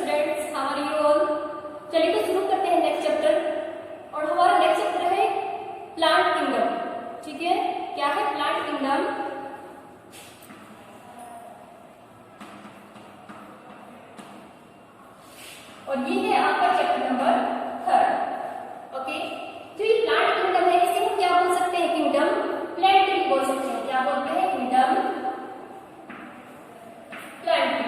Students, how are you all? चलिए तो शुरू करते हैं नेक्स्ट चैप्टर। और हमारा नेक्स्ट चैप्टर है प्लांट किंगडम। ठीक है, क्या है प्लांट किंगडम? और ये है आपका चैप्टर नंबर 3। ओके, तो ये प्लांट किंगडम है, इसे हम क्या बोल सकते हैं? किंगडम प्लांट ट्री बोल सकते हैं। क्या बोलते हैं? Kingdom plant tree.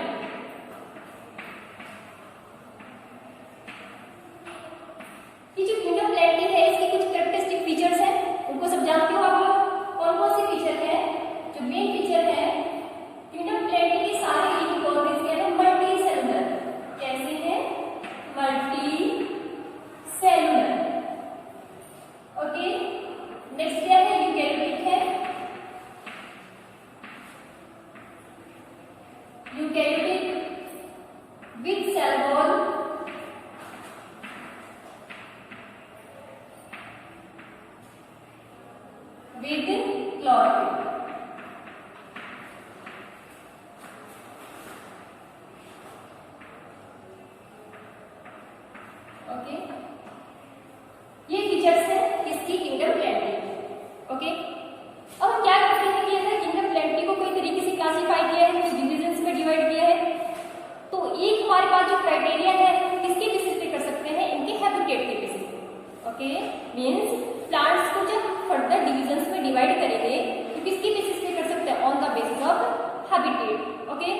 ये जो किंगडम प्लांट ट्री है, इसके कुछ कैरेक्टरिस्टिक फीचर्स हैं, उनको सब जानते हो आप लोग? कौन कौन से फीचर है? जो मेन फीचर है किंगडम प्लांट ट्री के सारे लीफ बोलते हैं मल्टी सेलुलर। कैसे है? Multi cellular. ओके, नेक्स्ट क्या है? यूकैरियोटिक है। Eukaryotic with cell wall, with chlorophyll. Okay, ये फीचर्स है किसकी? Kingdom plant tree. ओके, अब हम क्या करते हैं कि अगर किंगडम प्लांट ट्री को कोई तरीके से क्लासिफाई किया है, कुछ डिविजन्स में डिवाइड किया है, तो एक हमारे पास जो क्राइटेरिया है किसके बेसिस पे कर सकते हैं? इनके हैबिटेट के बेसिस पे। ओके, मींस प्लांट्स को जब फर्दर डिविजन्स में डिवाइड करेंगे तो किसके बेसिस पे कर सकते हैं? On the basis of habitat. Okay,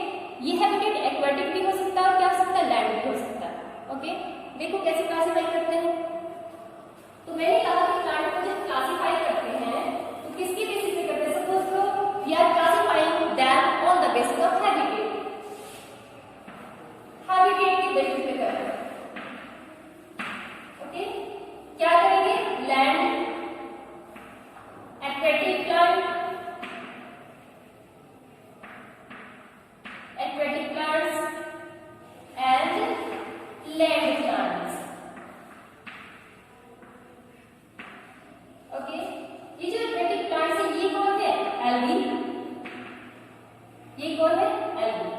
ये हैबिटेट एक्वाटिक भी हो सकता है और क्या हो सकता है? लैंड भी हो सकता है। ओके, देखो कैसे क्लासिफाई करते हैं। तो मैंने कहा कि प्लांट को जब क्लासिफाई करते हैं तो किसके बेसिस पे करते हैं? सपोज करो we are classifying them on the basis of habitat. Habitat के बेसिस पे कर रहे हैं। ओके, क्या करेंगे? Land, aquatic plant, aquatic plants and land plants. Okay, ये जो एक्वेटिक प्लांट्स है ये कौन है? एल्गी। ये कौन है? एल्गी।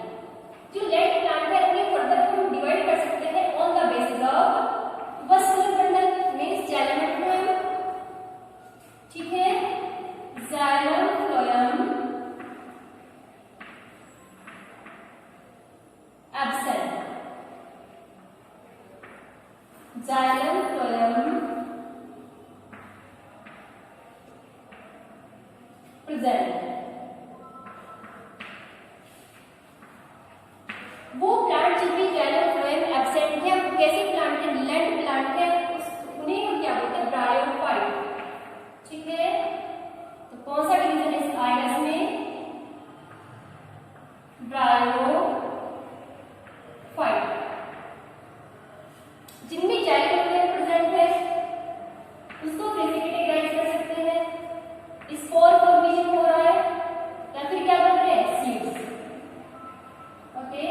जो लैंड प्लांट है उन्हें फर्दर हम डिवाइड कर सकते हैं on the basis of vascular bundle means xylem and phloem. ठीक है, xylem phloem absent, xylem phloem present. वो प्लांट जिनमें जाइलम फ्लोएम एब्सेंट है वो कैसे प्लांट है? लैंड प्लांट है, उन्हें हम क्या बोलते हैं? ब्रायोफाइट। ठीक है, तो कौन सा डिवीजन है आएगा इसमें? ब्रायोफाइट। जिनमें जाइलम फ्लोएम प्रेजेंट है उसको कैसे कैटेगराइज कर सकते हैं? स्पोर फॉर्मेशन हो रहा है या फिर क्या बन रहे हैं? सीड्स। ओके,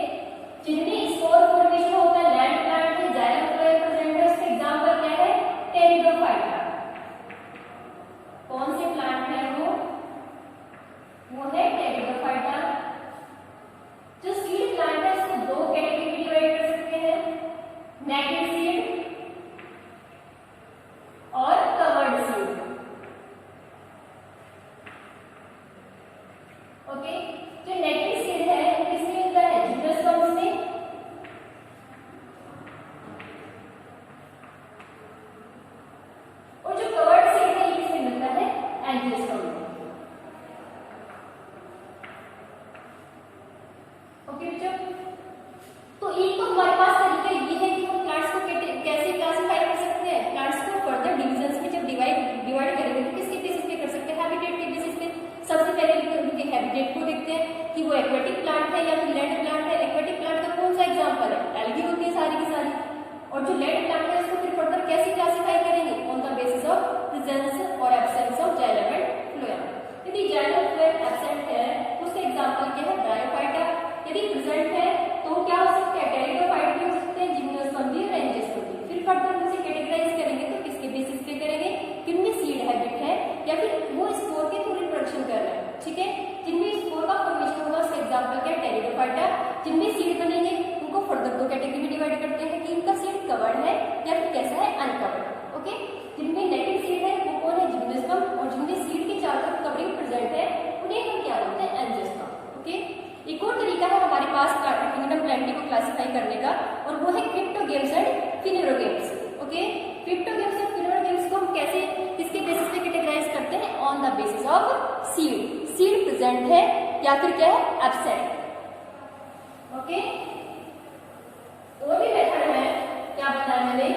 जिनमें स्पोर फॉर्मेशन होता है लैंड प्लांट में जाइलम फ्लोएम प्रेजेंट है, उसका एग्जांपल क्या है? टेरिडोफाइटा। कौन से प्लांट है वो? वो है टेरिडोफाइटा। जो सीड प्लांट है उसको दो कैटेगरी में डिवाइड कर सकते हैं, नेकेड सीड और कवर्ड सीड। ओके, जो नेकेड सीड है वो किसमें मिलता है? जिम्नोस्पर्म्स में। और जो कवर्ड सीड है ये किसमें मिलता है? एंजियोस्पर्म में। ओके बच्चों, तो एक तो हमारे पास तरीका ये है कि हम प्लांट्स को कैसे क्लासिफाई कर सकते हैं। प्लांट्स को फर्दर डिविजन्स में जब डिवाइड करेंगे तो किसके बेसिस पे कर सकते हैं? हैबिटेट के बेसिस पे। सबसे पहले उनके हैबिटेट को देखते हैं कि वो एक्वेटिक प्लांट है या फिर लैंड प्लांट है। एक्वेटिक प्लांट का कौन सा एग्जांपल है? एल्गी होती है सारी की सारी। और जो लैंड प्लांट है उसको फिर फर्दर कैसे क्लासिफाई करेंगे? On the basis of presence और absence of xylem and phloem. यदि जाइलम फ्लोएम एब्सेंट है उसका एग्जांपल क्या है? ब्रायोफाइटा। यदि प्रेजेंट है तो क्या हो सकता है? टेरिडोफाइट भी हो सकते हैं, जिम्नोस्पर्म भी और एंजियोस्पर्म भी। फिर फर्दर उसे कैटेगराइज करेंगे तो किसके बेसिस पे करेंगे? किनमें सीड हैबिट है या फिर वो स्पोर के थ्रू रिप्रोडक्शन कर रहे हैं। ठीक है, जिनमें स्पोर का फॉर्मेशन होगा उसका एग्जांपल क्या है? टेरिडोफाइटा हमारे पास किंगडम प्लेंटी को क्लासिफाई करने का, और वो है cryptogams and phanerogams. Okay, cryptogams और फिनेरो गेम्स को हम कैसे, किसके बेसिस पे कैटेगराइज करते हैं? On the basis of seed. Seed present है या फिर क्या है? एब्सेंट। ओके, और भी मेथड है, क्या बताया मैंने,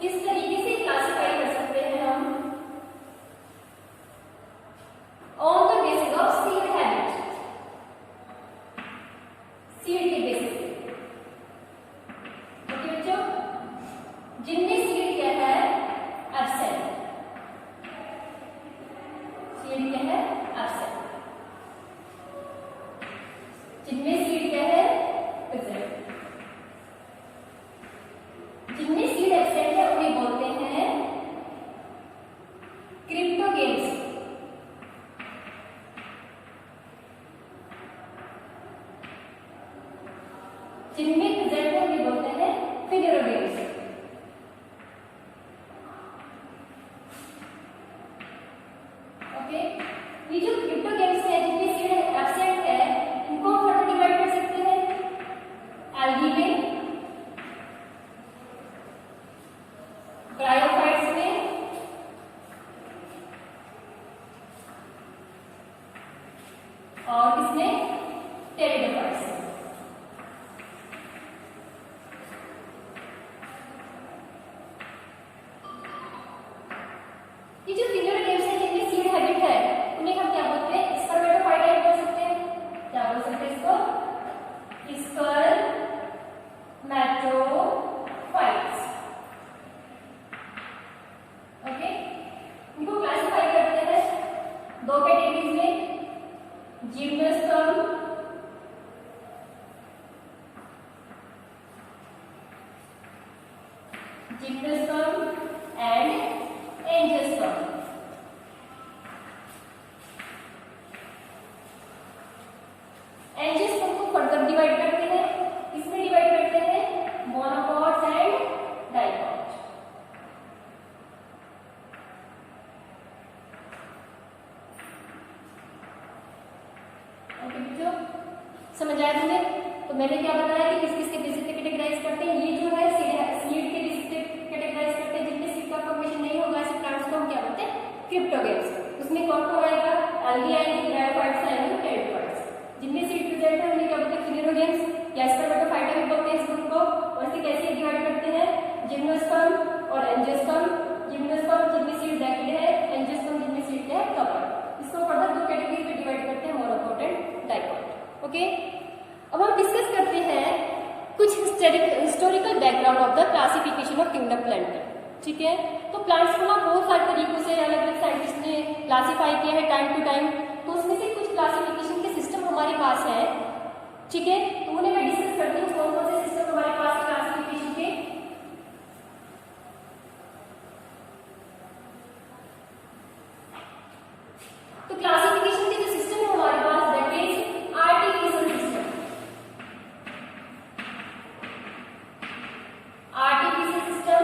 किस तरीके से क्लासिफाई कर सकते हैं हम on the basis of seed habit, seed के बेसिस पे। ओके बच्चों, जिनमें सीड क्या है? एब्सेंट। सीड क्या है? एब्सेंट। जिनमें सीड क्या है? प्रेजेंट। जिनमें सीड एब्सेंट है उन्हें बोलते हैं क्रिप्टो गेम्स। जिनमें प्रेजेंट है उन्हें बोलते हैं फिनेरो गेम्स। ओके, ये जो क्रिप्टो गेम्स है जिनमें सीड एब्सेंट है, इनको हम फर्दर डिवाइड कर सकते हैं एल्गी में, ब्रायोफाइट्स में, और किसमें? टेरिडोफाइट्स में। ये जो फिनेरो गेम्स है जिनमें सीड हैबिट है उन्हें हम क्या बोलते हैं? स्पर्मेटोफाइट बोल सकते हैं। क्या बोल सकते हैं इसको? स्पर्मेटोफाइट्स। ओके, इनको क्लासिफाई करते हैं दो कैटेगरीज में, जिम्नोस्पर्म एंड एंजियोस्पर्म। एंजियोस्पर्म को फर्दर डिवाइड करते हैं, इसमें डिवाइड करते हैं मोनोकॉट्स एंड डाइकॉट्स। ओके बच्चों, समझ आया तुम्हें? तो मैंने क्या बताया कि किस किस के बेसिस पे कैटेगराइज करते हैं। ये जो है सीड के बेसिस पे कैटेगराइज करते हैं। जिनमें सीड का फॉर्मेशन नहीं होगा ऐसे प्लांट्स को हम क्या बोलते हैं? Crypto games. उसमें कौन कौन आएगा? एल्गी आएंगे, ब्रायोफाइट्स आएंगे, टेरिडोफाइट्स। जिनमें सीड प्रेजेंट है उन्हें क्या बोलते हैं? फिनेरो गेम्स या स्पर्मेटोफाइटा भी बोलते हैं इस ग्रुप को। और इसे कैसे डिवाइड करते हैं? जिम्नोस्पर्म और एंजियोस्पर्म। जिम्नोस्पर्म जिनमें सीड रैकेड है, एंजियोस्पर्म जिनमें सीड क्या है? कवर्ड। इसको फर्दर दो कैटेगरी में डिवाइड करते हैं, मोनोकॉट एंड डाइकॉट। ओके, अब हम डिस्कस करते हैं कुछ historical background of the classification of kingdom plenty. ठीक है, तो प्लांट्स को ना बहुत सारे तरीकों से अलग अलग साइंटिस्ट ने क्लासिफाई किया है टाइम टू टाइम। तो उसमें से कुछ क्लासिफिकेशन के सिस्टम हमारे पास है। ठीक है, तो उन्हें मैं डिस्कस करती हूँ कौन कौन से सिस्टम हमारे पास है क्लासिफिकेशन के। तो क्लासिफिकेशन के जो सिस्टम है हमारे पास, that is artificial system. Artificial system,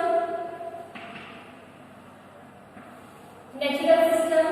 natural system,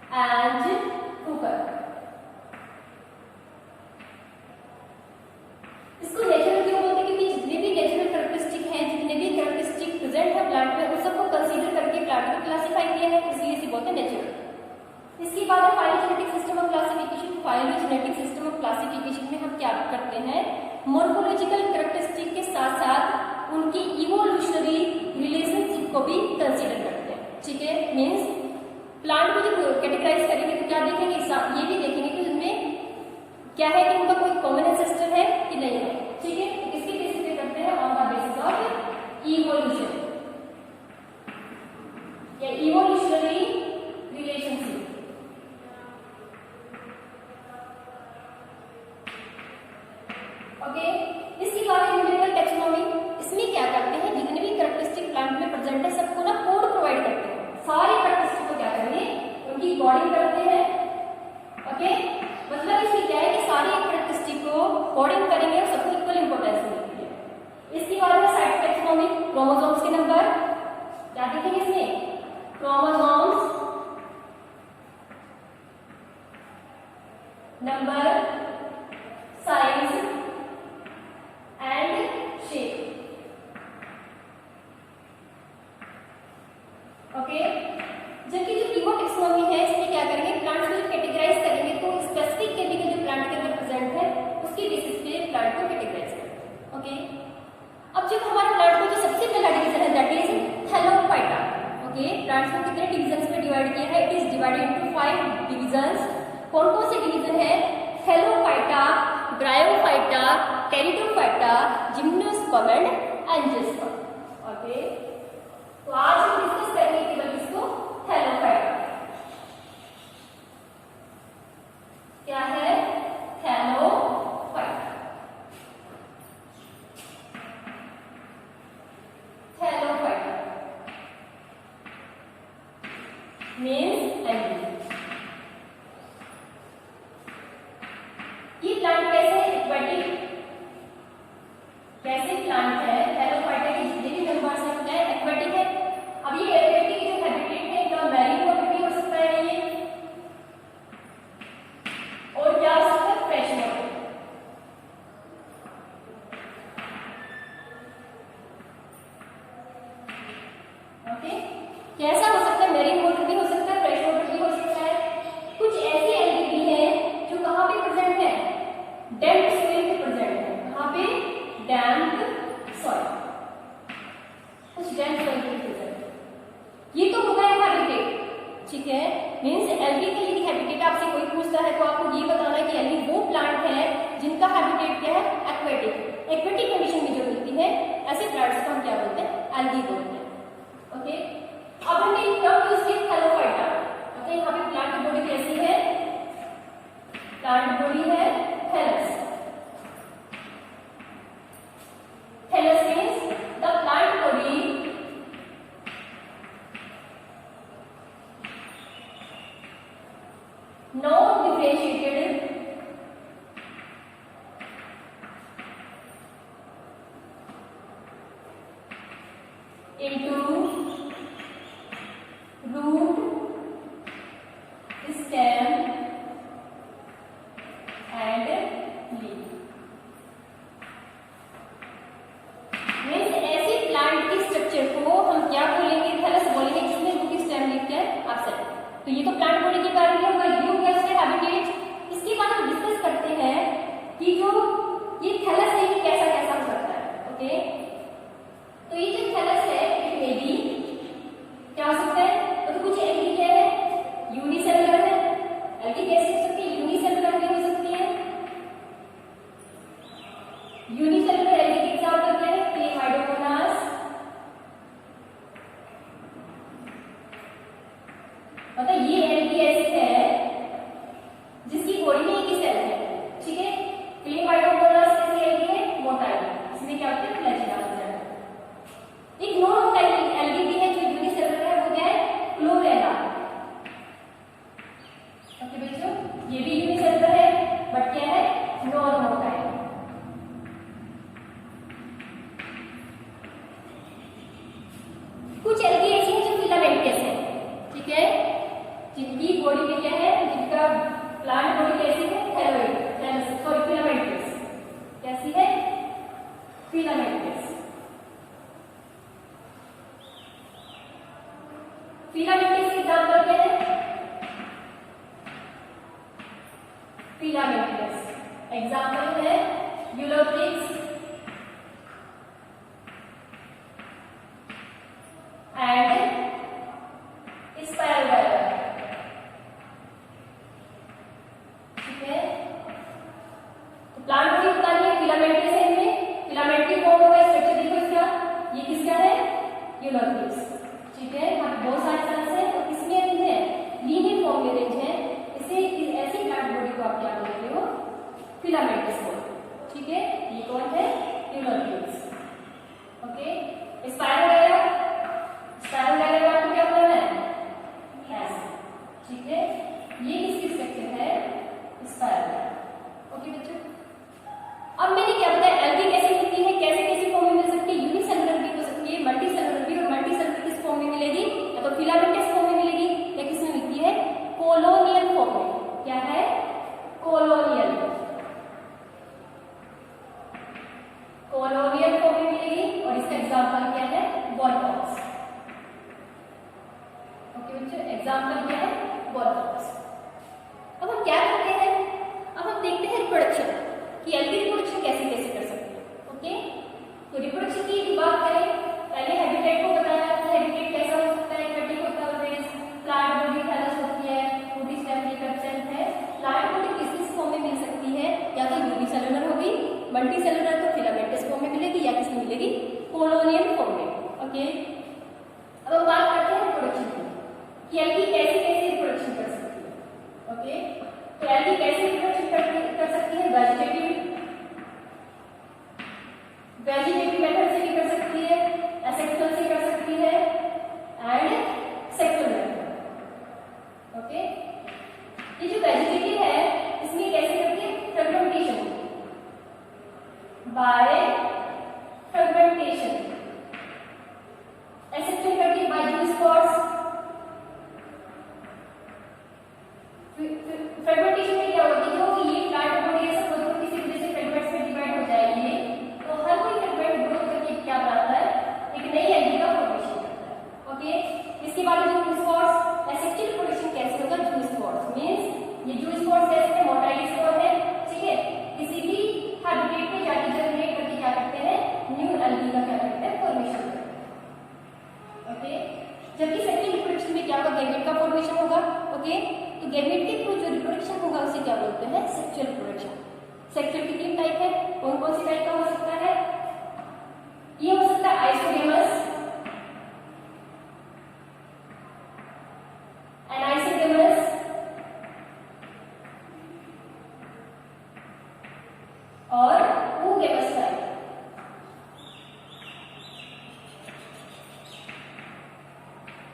एज कुकर। इसको नेचुरल क्यों बोलते हैं? क्योंकि जितने भी नेचुरल कैरेक्टरिस्टिक हैं, जितने भी कैरेक्टरिस्टिक प्रेजेंट है प्लांट में, उन सबको कंसीडर करके प्लांट को क्लासिफाई किया है, इसलिए इसे बोलते हैं नेचुरल। इसके बाद है phylogenetic system of classification. Phylogenetic system of classification में हम क्या करते हैं? मोर्फोलॉजिकल कैरेक्टरिस्टिक के साथ साथ उनकी इवोल्यूशनरी रिलेशनशिप को भी कंसीडर करते हैं। ठीक है, मीन्स प्लांट को जब कैटेगराइज करेंगे तो क्या देखेंगे? ये भी देखेंगे कि उनमें क्या है कि उनका कोई कॉमन एंसेस्टर है कि नहीं है। ठीक है, तो किसके बेसिस पे करते हैं? On the basis of evolution या इवोल्यूशनरी रिलेशनशिप। ओके, इसके बाद न्यूमेरिकल टैक्सोनॉमी। इसमें क्या करते हैं? जितने भी कैरेक्टरिस्टिक प्लांट में प्रेजेंट है सबको ना कोड प्रोवाइड करते हैं। सारे कैरेक्टरिस्टिक को क्या करेंगे? उनकी कोडिंग करते हैं। ओके, मतलब इसमें क्या है कि सारे कैरेक्टरिस्टिक को कोडिंग करेंगे और सबको इक्वल इंपॉर्टेंस देंगे। इसके बाद में साइट टैक्सोनॉमी। क्रोमोसोम्स के नंबर क्या देखेंगे इसमें? Chromosomes number, size and shape. Okay, जबकि जो कीमोटैक्सोनॉमी है इसमें क्या करेंगे? प्लांट्स को कैटेगराइज करेंगे तो स्पेसिफिक केमिकल जो प्लांट के अंदर प्रेजेंट है उसके बेसिस पे प्लांट को कैटेगराइज करेंगे। ओके, अब जब हमारे प्लांट में जो सबसे पहला डिवीजन है that is Thallophyta. Okay, plants को कितने डिविजन्स में डिवाइड किया है? It is divided into 5 divisions. कौन कौन से डिवीजन है? Thallophyta, bryophyta, pteridophyta, gymnosperm and angiosperm. Okay, तो आज हम डिस्कस करेंगे केवल इसको थैलोफाइटा। क्या है? थैलोफाइटा। Thallophyta means angio. ये प्लांट कैसे है? एक्वेटिक। कैसे प्लांट है? थैलोफाइटा के जितने भी मेंबर्स हैं क्या है? एक्वेटिक है। अब ये एक्वेटिक जो हैबिटेट है क्या मैरीन वाटर भी हो सकता है ये, और क्या हो सकता है? Fresh water. ओके, कैसा हो सकता है? मैरीन वाटर भी हो सकता है, फ्रेश वाटर भी हो सकता है। कुछ ऐसी एल्गी भी है जो कहाँ पे प्रेजेंट है? डैम्प सॉइल पे प्रेजेंट है। कहाँ पे? डैम्प सॉइल। कुछ डैम्प सॉइल पे प्रेजेंट है। ये तो होगा हैबिटेट। ठीक है, मीन्स एल्गी का यदि हैबिटेट आपसे कोई पूछता है तो आपको ये बताना है कि एल्गी वो प्लांट है जिनका हैबिटेट क्या है? एक्वेटिक। एक्वेटिक कंडीशन में जो मिलती है ऐसे प्लांट्स को हम क्या बोलते हैं? एल्गी बोलते हैं। ओके, अब हमने एक टर्म यूज किया थैलोफाइटा। ओके, यहाँ पे प्लांट की बॉडी कैसी है? प्लांट बॉडी है thallus. Thallus means the plant body not differentiated into root, stem and leaf। मीन्स ऐसे प्लांट के स्ट्रक्चर को हम क्या बोलेंगे? थैलस बोलेंगे, जिसमें रूट, स्टेम, लीफ क्या है? एब्सेंट। तो ये तो प्लांट बॉडी के बारे में होगा। ये हो गया इसके हैबिटेट। इसके बाद हम डिस्कस करते हैं कि जो ये थैलस है ये कैसा कैसा हो सकता है। ओके, तो ये जो थैलस है इट मे बी क्या हो सकता है? तो कुछ एल्गी क्या है? यूनिसेलुलर है। प्लांट बॉडी कैसी है? Thalloid, sorry filamentous. कैसी है? फिलामेंटस। फिलामेंटस की एग्जांपल क्या है? फिलामेंटस एग्जांपल है यूलोप्रिक्स एंड स्पाइरोगाइरा। ठीक है, तो प्लांट बॉडी बताइए फिलामेंटस है, इनमें फिलामेंट्री फॉर्म होगा, स्ट्रक्चर देखो इसका, ये किसका है? यूलोप्रिक्स। ठीक है, यहाँ पे बहुत सारे सेल्स हैं और किसमें रेंज है? लीनियर फॉर्म में रेंज है। इसे ऐसी प्लांट बॉडी को आप क्या बोलते हो? फिलामेंटस बोलते। ठीक है, ये कौन है? यूलोप्रिक्स। ओके, स्पाइरोगाइरा, स्पाइरोगाइरा का आपको क्या बोलना है? ऐसे। ठीक है, ये किसकी स्ट्रक्चर है? स्पाइरोगाइरा। ओके बच्चों, अब मैंने क्या बताया एल्गी कैसे मिलती है, कैसे कैसे फॉर्म में मिल सकती है? यूनिसेलुलर भी हो सकती है, मल्टीसेलुलर भी, और मल्टीसेलुलर किस फॉर्म में मिलेगी? या तो फिलामेंटस फॉर्म में मिलेगी या किसमें मिलती है? कोलोनियल फॉर्म में। क्या है? कोलोनियल, कोलोनियल फॉर्म में मिलेगी। और इसका एग्जांपल क्या है? वॉलपॉक्स। ओके बच्चों, एग्जांपल क्या है? वॉलपॉक्स। अब हम क्या करते हैं? अब हम देखते हैं रिप्रोडक्शन कि एल्गी रिप्रोडक्शन कैसे कैसे कर सकते हैं। ओके, तो रिप्रोडक्शन की बात करें, पहले हैबिटेट को बताया कि हैबिटेट कैसा हो सकता है? एक्वेटिक होता है, प्लांट बॉडी थैलस होती है, फूड स्टेम रिकल्चर है। प्लांट बॉडी किस फॉर्म में मिल सकती है? या तो यूनिसेलुलर होगी, मल्टीसेलुलर तो फिलामेंटस फॉर्म में मिलेगी, या किसमें मिलेगी? कोलोनियल फॉर्म में। ओके, अब हम बात करते हैं रिप्रोडक्शन की कि एल्गी कैसे कैसे रिप्रोडक्शन कर सकती है। ओके, तो एल्गी कैसे रिप्रोडक्शन कर सकती है? वेजिटेटिव मेथड से भी कर सकती है, एसेक्सुअल से कर सकती है एंड सेक्सुअल मेथड। ओके, ये जो वेजिटेटिव है इसमें कैसे करती है? Fragmentation, by fragmentation. एसेक्सुअल करती है बाय जूस्पोर्स। फ्रेगमेंटेशन में क्या होती है? जो ये प्लांट बॉडी है सब किसी वजह से फ्रेगमेंट्स में डिवाइड हो जाएगी, तो हर कोई फ्रेगमेंट ग्रोथ करके क्या बनाता है? एक नई एल्गी का फॉर्मेशन करता है। ओके, इसके बाद जो जूस्पोर्स, एसेक्सुअल रिप्रोडक्शन कैसे होगा? जूस्पोर्स मींस ये जूस्पोर्स कैसे है? मोटाइल स्पोर है। ठीक है, किसी भी हैबिटेट में जाके जनरेट करके क्या करते हैं? न्यू एल्गी का क्या करते हैं? फॉर्मेशन करते हैं। ओके, जबकि सेक्सुअल रिप्रोडक्शन में क्या होगा? गैमेट का फॉर्मेशन होगा। ओके, तो गैमेट के थ्रू जो रिप्रोडक्शन होगा उसे क्या बोलते हैं? Sexual reproduction. सेक्सुअल की तीन टाइप है, कौन कौन सी टाइप का हो सकता है? ये हो सकता है आइसोगेमस, एनाइसोगेमस और oogamous टाइप।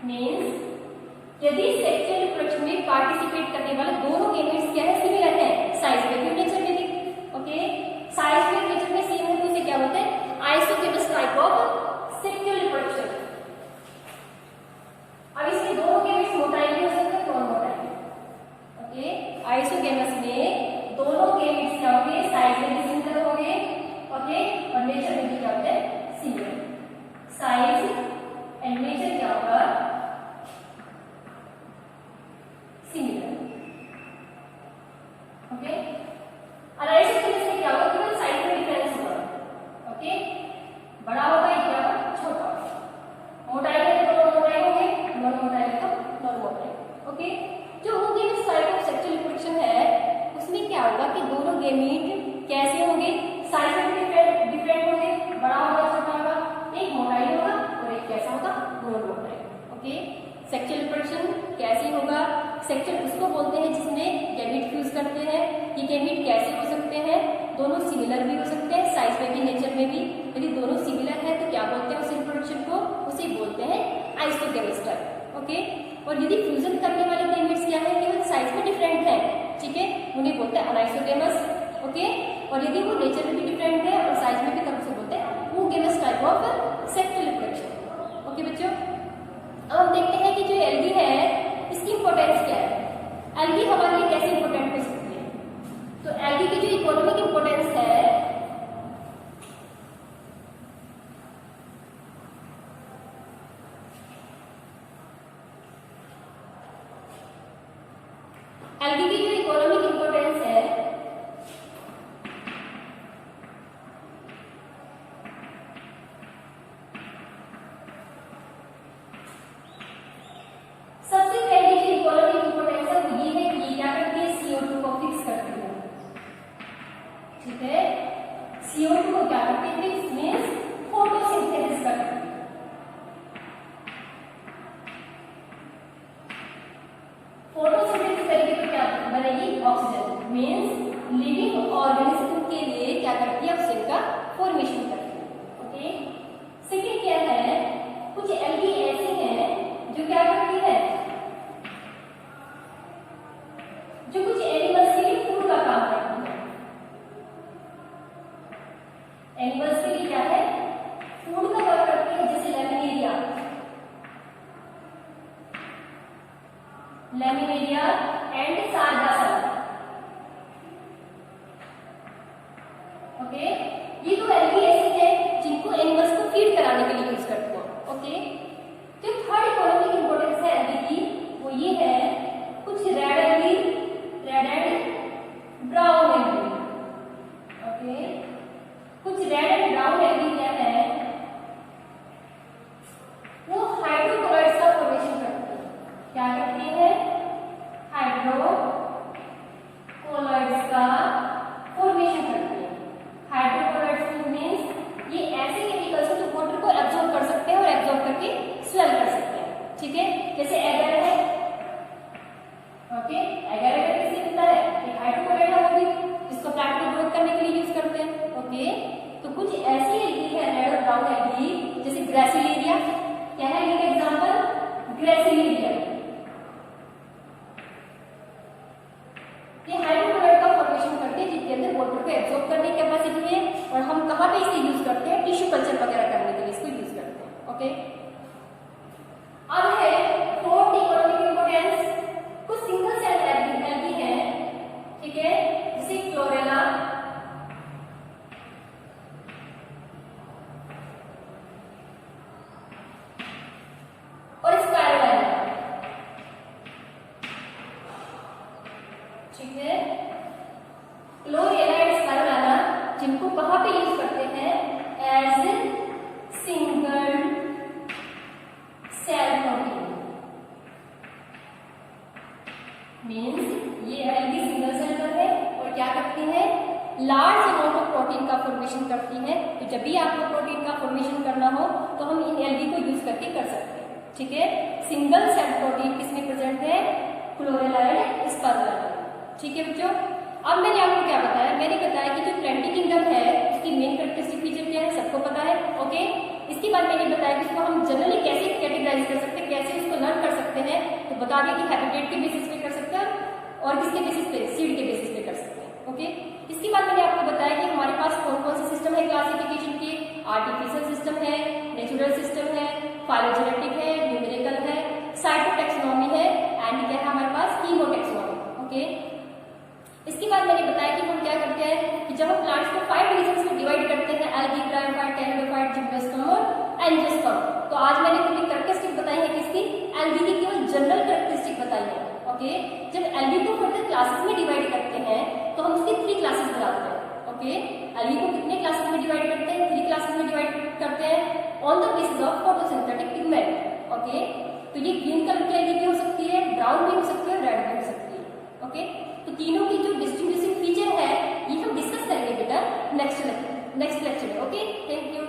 मींस यदि सेक्सुअल रिप्रोडक्शन में पार्टिसिपेट करने वाले दोनों गैमेट्स क्या है? सिमिलर है साइज में भी, नेचर में भी। ओके, साइज में नेचर में सेम है तो उसे क्या बोलते हैं? Isogamous type of sexual reproduction. अब इसमें दोनों गैमेट्स मोटाइल भी हो सकते हैं, नॉन मोटाइल। ओके, आइसोगेमस में दोनों गैमेट्स क्या होंगे? साइज में भी सिमिलर होंगे। ओके, और नेचर में भी क्या होते हैं? सिमिलर। साइज एंड नेचर क्या होगा? सिमिलर। ओके, एनाइसोगेमस में क्या होगा? केवल साइज में डिफरेंस होगा। ओके, बड़ा होगा या छोटा होगा। मोटाई है तो मोटाई होंगे, नॉन मोटाई है तो नॉन मोटाई। ओके, जो oogamous type of sexual reproduction है उसमें क्या होगा कि दोनों गैमीट कैसे होंगे? साइज में डिफरेंट होंगे, बड़ा होगा छोटा होगा, एक मोटाई होगा और एक कैसा होगा? नॉन मोटाई। ओके, सेक्सुअल रिप्रोडक्शन कैसे होगा? सेक्सुअल उसको बोलते हैं जिसमें गैमीट फ्यूज करते हैं। ये गैमीट कैसे हो सकते हैं? दोनों सिमिलर भी हो सकते हैं, साइज में भी, नेचर में भी। यदि दोनों सिमिलर है तो क्या बोलते हैं उस रिप्रोडक्शन को? उसे बोलते हैं आइसोगेमस टाइप। ओके, और यदि फ्यूजन करने वाले गैमीट्स क्या है? केवल साइज में डिफरेंट है, ठीक है, उन्हें बोलते हैं अनाइसोगेमस। ओके, और यदि वो नेचर में भी डिफरेंट है और साइज में भी, तब उसे बोलते हैं oogamous type of sexual reproduction. Okay बच्चों, अब हम देखते हैं कि जो एल्गी है इसकी इंपॉर्टेंस क्या है। एल्गी हमारे लिए कैसे इंपॉर्टेंट हो सकती है? तो एल्गी की जो इकोनॉमिक इंपॉर्टेंस है, एल्गी की जो इकोनॉमिक इंपॉर्टेंस है सबसे पहले जो इकोनॉमिक इंपॉर्टेंस है वो ये है कि ये क्या करती है, CO2 को फिक्स करती है। ठीक है, CO2 को क्या करती है, फिक्स मींस फोटोसिंथेसिस करती है। फोटोसिंथेसिस करेगी तो क्या बनेगी, ऑक्सीजन, मींस लिविंग ऑर्गेनिज्म के लिए क्या करती है, ऑक्सीजन का फॉर्मेशन करती है। ओके, सेकंड क्या है, कुछ एल्गी ऐसे हैं जो क्या करती है, जो कुछ एनिमल्स के लिए फूड का काम करती है। एनिमल्स के लिए क्या है, फूड का वर्क करती है, जैसे लैमिनेरिया एंड सारगासा। ओके, ये तो एल्गी ऐसे हैं जिनको एनिमल्स को फीड कराने के लिए यूज करते हैं। ओके, जो थर्ड इकोनॉमिक इंपॉर्टेंस है एल्गी की वो ये है, कुछ red algae, red and brown algae. Okay, कुछ रेड एंड ब्राउन एल्गी क्या है, वो हाइड्रोक्लोराइड्स का फॉर्मेशन करती है। क्या करती है, हाइड्रोक्लोराइड्स का फॉर्मेशन करती है। हाइड्रोक्लोराइड्स मींस ये ऐसे केमिकल्स हैं जो वाटर को एब्जॉर्ब कर सकते हैं और एब्जॉर्ब करके स्वेल कर सकते हैं। ठीक है, जैसे एगर है। ओके, एगर अगर किसी मिलता है, एक हाइड्रोक्लोराइड है वो भी, जिसको प्लांट को ग्रोथ करने के लिए यूज करते हैं। ओके, तो कुछ ऐसी एल्गी है रेड और ब्राउन एल्गी, जैसे ग्रेसिलेरिया। क्या है इनका एग्जांपल, ग्रेसिलेरिया। ये हाइड्रोक्लोराइड का फॉर्मेशन करते हैं जिसके अंदर वाटर को एब्जॉर्ब करने की कैपेसिटी है, और हम कहां पे इसे यूज करते हैं, टिश्यू कल्चर वगैरह करने के लिए इसको यूज करते हैं। ओके, अब है फोर्थ इकोनॉमिक इंपॉर्टेंस, कुछ सिंगल सेल एल्गी है। ठीक है, जैसे क्लोरेला, और स्पाइरुलिना। ठीक है, क्लोरेला एंड स्पाइरुलिना जिनको कहां पे यूज करते हैं, as single cell protein. Means ये एल्गी सिंगल सेल पर है और क्या करती है, लार्ज अमाउंट ऑफ प्रोटीन का फॉर्मेशन करती है। तो जब भी आपको प्रोटीन का फॉर्मेशन करना हो तो हम इन एल्गी को यूज करके कर सकते हैं। ठीक है, सिंगल सेल प्रोटीन किसमें प्रेजेंट है, क्लोरेला एंड स्पाइरुलिना। ठीक है बच्चों, अब मैंने आपको क्या बताया, मैंने बताया कि जो प्लांटी किंगडम है उसकी मेन कैरेक्टरिस्टिक फीचर क्या है, सबको पता है। ओके, इसके बाद मैंने बताया कि उसको हम जनरली कैसे कैटेगराइज कर सकते हैं, कैसे उसको लर्न कर सकते हैं। तो बता दें कि हैबिटेट के बेसिस पे कर सकते हैं और किसके बेसिस पे, सीड के बेसिस पे कर सकते हैं। ओके, इसके बाद मैंने आपको बताया कि हमारे पास कौन कौन से सिस्टम है क्लासिफिकेशन के, आर्टिफिशियल सिस्टम है, नेचुरल सिस्टम है, फाइलोजेनेटिक है, न्यूमेरिकल है, साइटोटैक्सोनॉमी है, एंड क्या है हमारे पास, कीमोटैक्सोनॉमी। ओके, इसके बाद मैंने बताया कि हम क्या करते हैं कि जब हम प्लांट्स को 5 डिविजन्स में डिवाइड करते हैं, एल्गी, ब्रायोफाइट, टेरिडोफाइट, जिम्नोस्पर्म और एंजियोस्पर्म। तो आज मैंने पूरी कैरेक्टरिस्टिक बताई है किसकी, एल्गी की केवल जनरल कैरेक्टरिस्टिक बताई है। ओके, जब एल्गी को फर्दर क्लासेस में डिवाइड करते हैं तो हम उसकी 3 क्लासेस बनाते हैं। ओके, एल्गी को कितने क्लासेस में डिवाइड करते हैं, 3 क्लासेस में डिवाइड करते हैं on the basis of photosynthetic pigment. Okay, तो ये ग्रीन कलर की एल्गी भी हो सकती है, ब्राउन भी हो सकती है, रेड भी हो सकती है। ओके, तो तीनों की जो डिस्टिंग्विशिंग फीचर है ये हम डिस्कस करेंगे बेटा नेक्स्ट लेक्चर में। Okay, thank you.